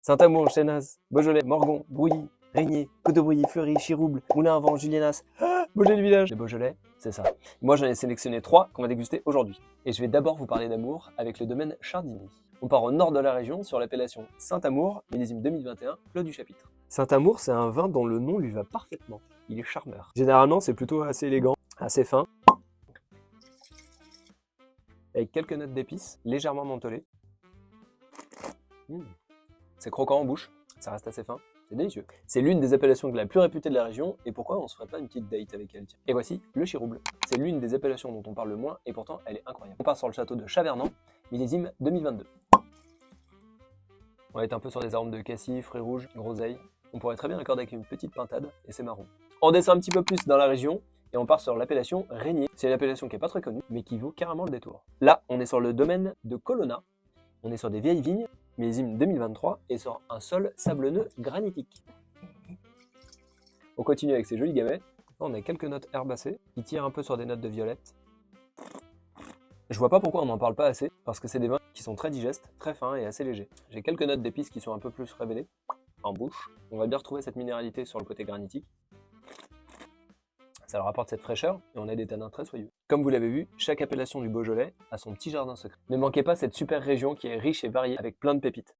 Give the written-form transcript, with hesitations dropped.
Saint-Amour, Chénaz, Beaujolais, Morgon, Brouilly, Régnier, Côte-de-Brouilly, Fleury, Chirouble, Moulin-à-Vent, Juliénas, Beaujolais du village. Les Beaujolais, c'est ça. Moi, j'en ai sélectionné 3 qu'on va déguster aujourd'hui. Et je vais d'abord vous parler d'amour avec le domaine Chardigny. On part au nord de la région sur l'appellation Saint-Amour, millésime 2021, Clos du Chapitre. Saint-Amour, c'est un vin dont le nom lui va parfaitement. Il est charmeur. Généralement, c'est plutôt assez élégant, assez fin, avec quelques notes d'épices, légèrement mentholées. C'est croquant en bouche, ça reste assez fin, c'est délicieux. C'est l'une des appellations la plus réputée de la région, et pourquoi on se ferait pas une petite date avec elle, tiens. Et voici le Chirouble. C'est l'une des appellations dont on parle le moins, et pourtant elle est incroyable. On part sur le château de Chavernant, millésime 2022. On va être un peu sur des arômes de cassis, fruits rouges, groseille. On pourrait très bien l'accorder avec une petite pintade, et c'est marron. On descend un petit peu plus dans la région, et on part sur l'appellation Régnier. C'est une appellation qui est pas très connue, mais qui vaut carrément le détour. Là, on est sur le domaine de Colonna. On est sur des vieilles vignes, millésime 2023, et sur un sol sablonneux granitique. On continue avec ces jolis gamets. On a quelques notes herbacées, qui tirent un peu sur des notes de violette. Je vois pas pourquoi on n'en parle pas assez, parce que c'est des vins qui sont très digestes, très fins et assez légers. J'ai quelques notes d'épices qui sont un peu plus révélées, en bouche. On va bien retrouver cette minéralité sur le côté granitique. Ça leur apporte cette fraîcheur, et on a des tanins très soyeux. Comme vous l'avez vu, chaque appellation du Beaujolais a son petit jardin secret. Ne manquez pas cette super région qui est riche et variée avec plein de pépites.